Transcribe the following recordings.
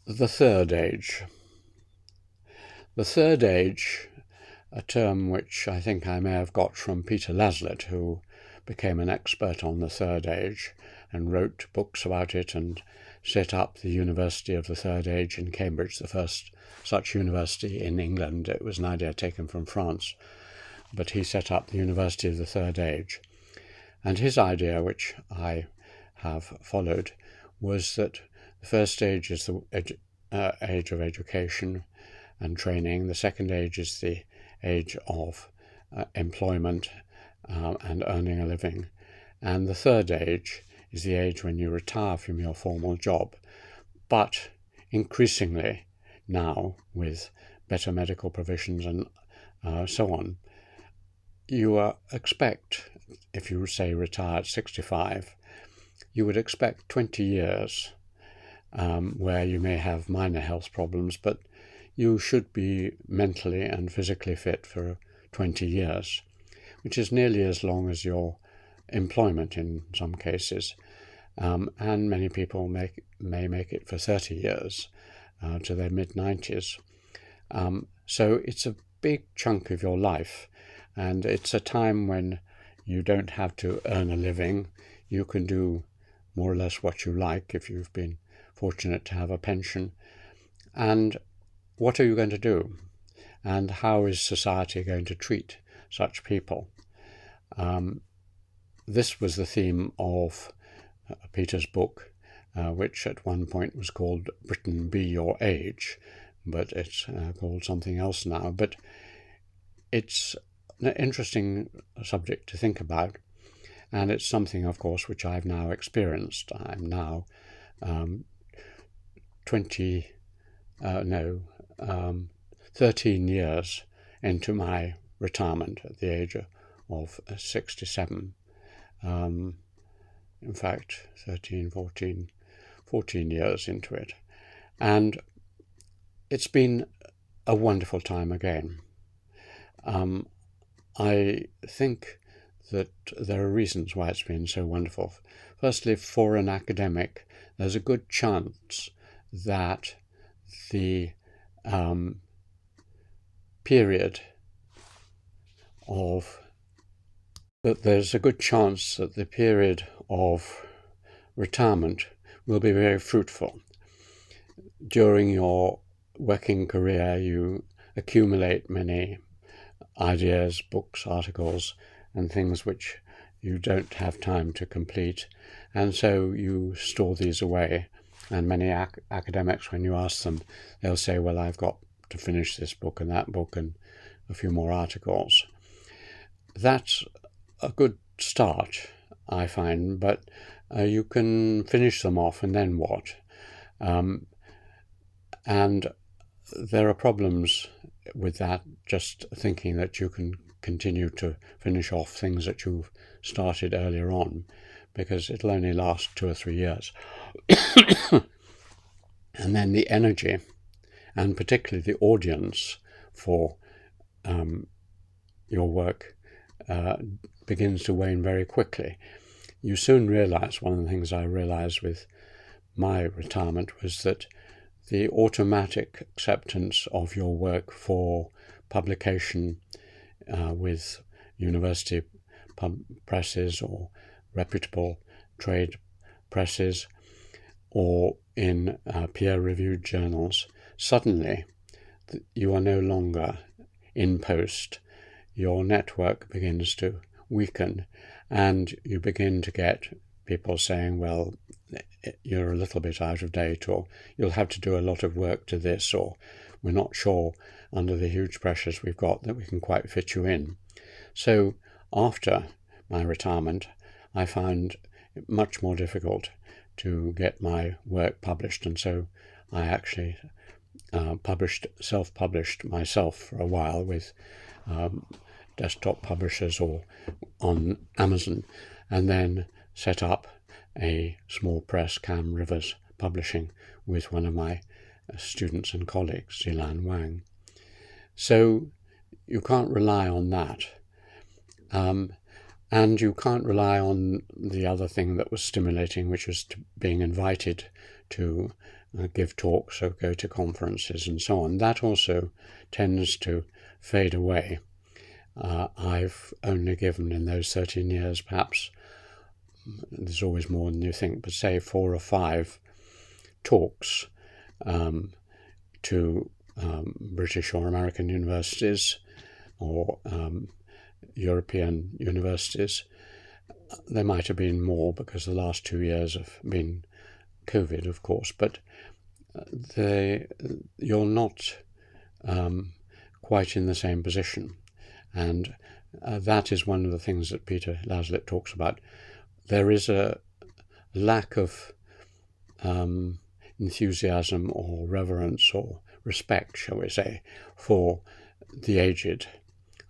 The Third Age. The Third Age, a term which I think I may have got from Peter Laslett, who became an expert on the Third Age and wrote books about it and set up the University of the Third Age in Cambridge, the first such university in England. It was an idea taken from France, but he set up the University of the Third Age. And his idea, which I have followed, was that the first age is the age of education and training. The second age is the age of employment and earning a living. And the third age is the age when you retire from your formal job. But increasingly now, with better medical provisions and so on, you expect, if you say retire at 65, you would expect 20 years where you may have minor health problems, but you should be mentally and physically fit for 20 years, which is nearly as long as your employment in some cases. And many people may make it for 30 years to their mid-90s. So it's a big chunk of your life, and it's a time when you don't have to earn a living. You can do more or less what you like if you've been fortunate to have a pension. And what are you going to do? And how is society going to treat such people? This was the theme of Peter's book, which at one point was called Britain Be Your Age, but it's called something else now. But it's an interesting subject to think about, and it's something, of course, which I've now experienced. I'm now 13 years into my retirement at the age of 67. In fact, 14 years into it. And it's been a wonderful time again. I think that there are reasons why it's been so wonderful. Firstly, for an academic, there's a good chance that the period of retirement will be very fruitful. During your working career, you accumulate many ideas, books, articles, and things which you don't have time to complete, and so you store these away. And many academics, when you ask them, they'll say, well, I've got to finish this book and that book and a few more articles. That's a good start, I find, but you can finish them off, and then what? And there are problems with that, just thinking that you can continue to finish off things that you've started earlier on, because it'll only last 2 or 3 years. And then the energy, and particularly the audience for your work, begins to wane very quickly. You soon realize, one of the things I realized with my retirement was that the automatic acceptance of your work for publication with university presses or reputable trade presses or in peer-reviewed journals, suddenly you are no longer in post. Your network begins to weaken, and you begin to get people saying, well, you're a little bit out of date, or you'll have to do a lot of work to this, or we're not sure under the huge pressures we've got that we can quite fit you in. So after my retirement, I found it much more difficult to get my work published, and so I actually self-published myself for a while with desktop publishers or on Amazon, and then set up a small press, Cam Rivers Publishing, with one of my students and colleagues, Zilan Wang. So you can't rely on that. And you can't rely on the other thing that was stimulating, which was being invited to give talks or go to conferences and so on. That also tends to fade away. I've only given in those 13 years, perhaps, there's always more than you think, but say 4 or 5 talks to British or American universities or European universities. There might have been more because the last 2 years have been COVID, of course, but you're not quite in the same position. And that is one of the things that Peter Laslett talks about. There is a lack of enthusiasm or reverence or respect, shall we say, for the aged.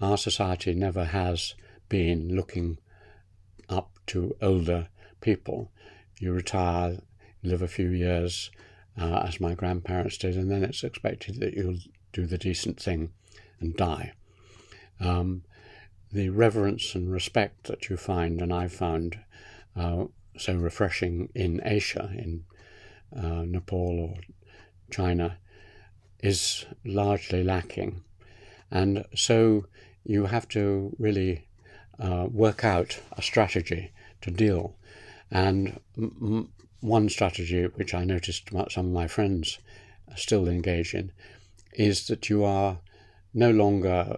Our society never has been looking up to older people. You retire, live a few years, as my grandparents did, and then it's expected that you'll do the decent thing and die. The reverence and respect that you find, and I've found so refreshing in Asia, in Nepal or China, is largely lacking. And so you have to really work out a strategy to deal. And one strategy, which I noticed some of my friends still engage in, is that you are no longer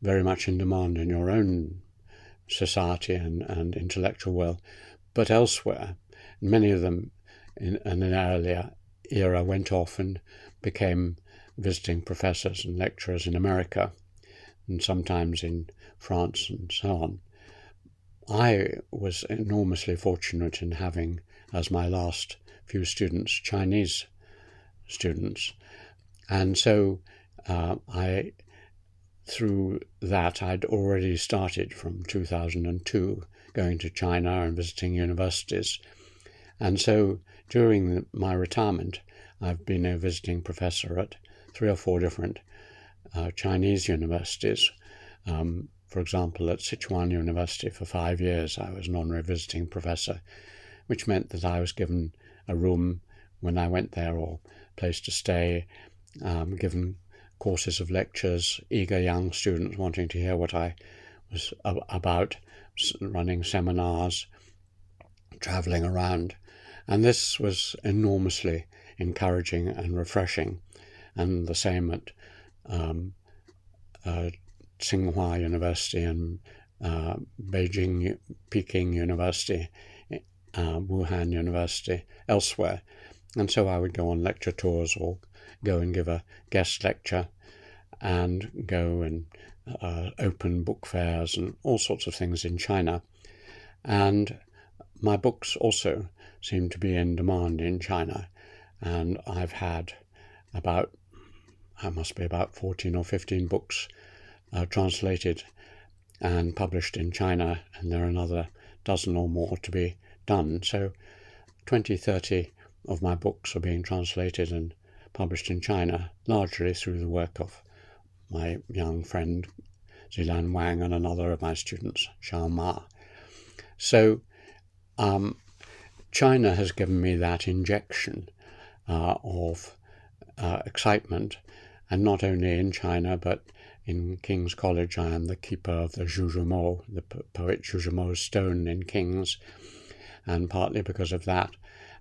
very much in demand in your own society and intellectual world, but elsewhere. Many of them in an earlier era went off and became visiting professors and lecturers in America and sometimes in France and so on. I was enormously fortunate in having, as my last few students, Chinese students. And so through that, I'd already started from 2002 going to China and visiting universities. And so during my retirement, I've been a visiting professor at 3 or 4 different Chinese universities. For example, at Sichuan University for 5 years, I was an honorary visiting professor, which meant that I was given a room when I went there or a place to stay, given courses of lectures, eager young students wanting to hear what I was about, running seminars, travelling around. And this was enormously encouraging and refreshing. And the same at Tsinghua University and Beijing, Peking University, Wuhan University, elsewhere. And so I would go on lecture tours or go and give a guest lecture and go and open book fairs and all sorts of things in China. And my books also seem to be in demand in China. And I've had about 14 or 15 books translated and published in China, and there are another dozen or more to be done. So 20-30 of my books are being translated and published in China, largely through the work of my young friend Zilan Wang and another of my students, Xiao Ma. So China has given me that injection of excitement, and not only in China, but in King's College. I am the keeper of the Zhuzhumo, the poet Zhuzhumo's stone in King's, and partly because of that,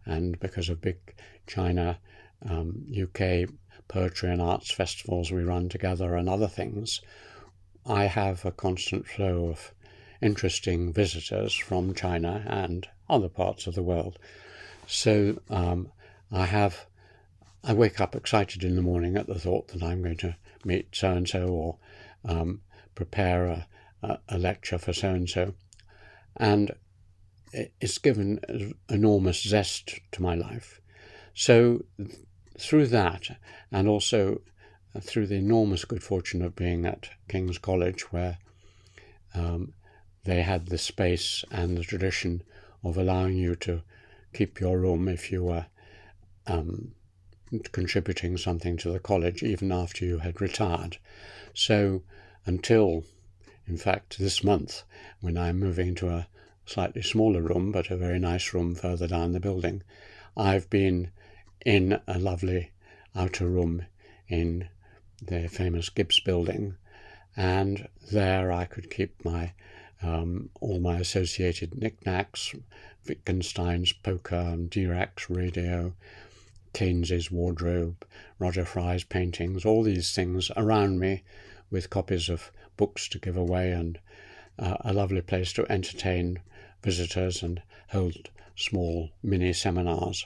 and because of big China, UK poetry and arts festivals we run together and other things, I have a constant flow of interesting visitors from China and other parts of the world. So I wake up excited in the morning at the thought that I'm going to meet so-and-so or prepare a lecture for so-and-so. And it's given enormous zest to my life. So through that, and also through the enormous good fortune of being at King's College, where they had the space and the tradition of allowing you to keep your room if you were contributing something to the college even after you had retired. So until, in fact, this month, when I'm moving to a slightly smaller room, but a very nice room further down the building, I've been in a lovely outer room in the famous Gibbs building, and there I could keep my all my associated knickknacks, Wittgenstein's poker and Dirac's radio, Keynes's wardrobe, Roger Fry's paintings, all these things around me, with copies of books to give away, and a lovely place to entertain visitors and hold small mini seminars.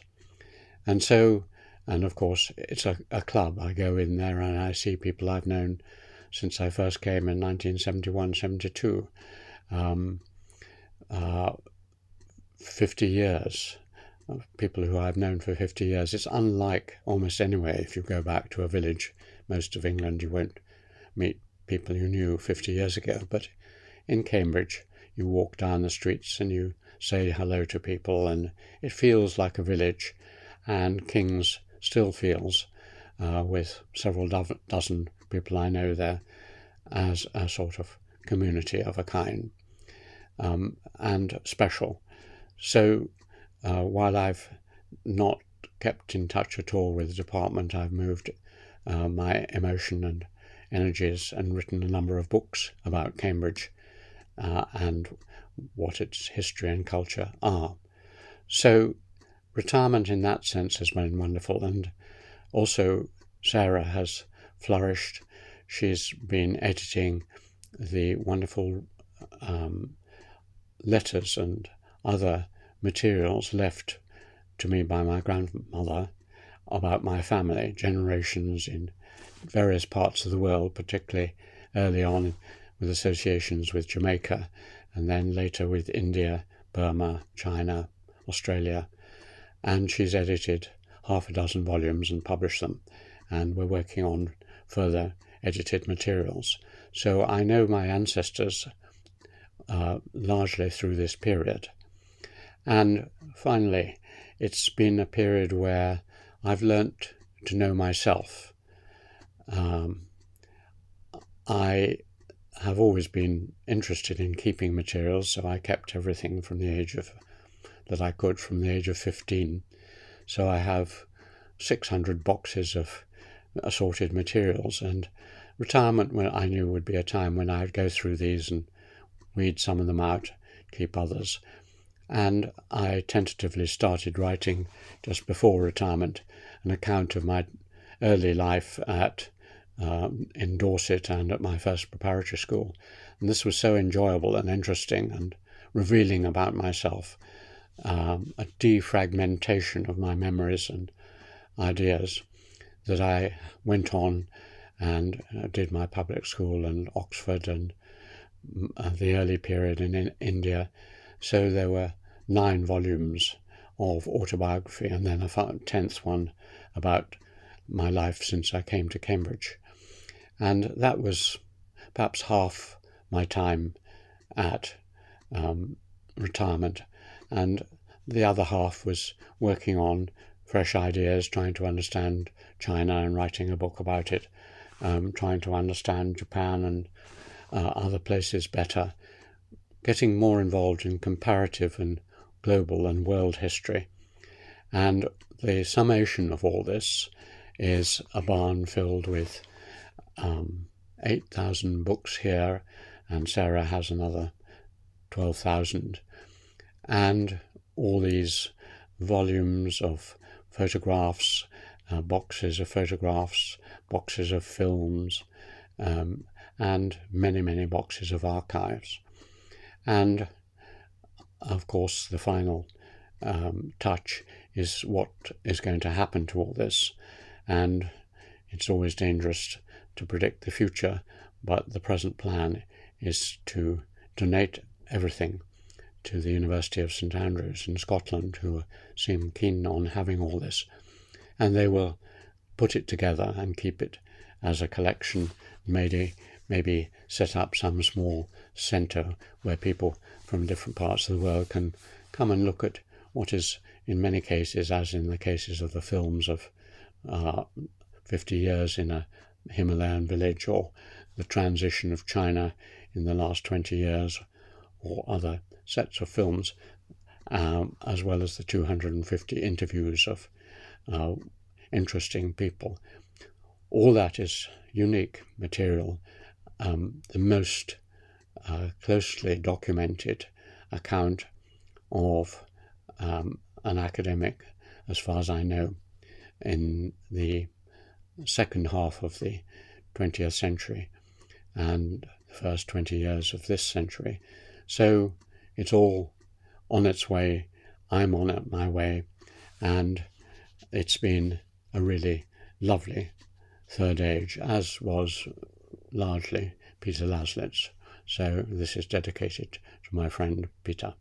And so, and of course it's a club. I go in there and I see people I've known since I first came in 1971-72. 50 years, people who I've known for 50 years. It's unlike almost anywhere. If you go back to a village, most of England, you won't meet people you knew 50 years ago. But in Cambridge, you walk down the streets and you say hello to people, and it feels like a village. And King's still feels, with several dozen people I know there, as a sort of community of a kind, and special. So while I've not kept in touch at all with the department, I've moved my emotion and energies and written a number of books about Cambridge and what its history and culture are. So retirement in that sense has been wonderful, and also Sarah has flourished. She's been editing the wonderful letters and other materials left to me by my grandmother about my family, generations in various parts of the world, particularly early on with associations with Jamaica, and then later with India, Burma, China, Australia. And she's edited half a dozen volumes and published them, and we're working on further edited materials. So I know my ancestors largely through this period. And finally, it's been a period where I've learnt to know myself. I have always been interested in keeping materials, so I kept everything from the age of that I could from the age of 15. So I have 600 boxes of assorted materials, and retirement, when I knew, would be a time when I'd go through these and weed some of them out, keep others. And I tentatively started writing just before retirement an account of my early life in Dorset and at my first preparatory school. And this was so enjoyable and interesting and revealing about myself, a defragmentation of my memories and ideas, that I went on and did my public school in Oxford and the early period in India. So there were 9 volumes of autobiography, and then a 10th one about my life since I came to Cambridge. And that was perhaps half my time at retirement, and the other half was working on fresh ideas, trying to understand China and writing a book about it, trying to understand Japan and other places better, getting more involved in comparative and global and world history. And the summation of all this is a barn filled with 8,000 books here, and Sarah has another 12,000. And all these volumes of photographs, boxes of photographs, boxes of films, and many, many boxes of archives. And of course, the final touch is what is going to happen to all this. And it's always dangerous to predict the future, but the present plan is to donate everything to the University of St Andrews in Scotland, who seem keen on having all this. And they will put it together and keep it as a collection, maybe set up some small centre where people from different parts of the world can come and look at what is, in many cases, as in the cases of the films of 50 years in a Himalayan village, or the transition of China in the last 20 years, or other sets of films, as well as the 250 interviews of interesting people. All that is unique material, the most closely documented account of an academic, as far as I know, in the second half of the 20th century and the first 20 years of this century. So it's all on its way. I'm on it my way, and it's been a really lovely third age, as was largely Peter Laslet's. So this is dedicated to my friend Peter.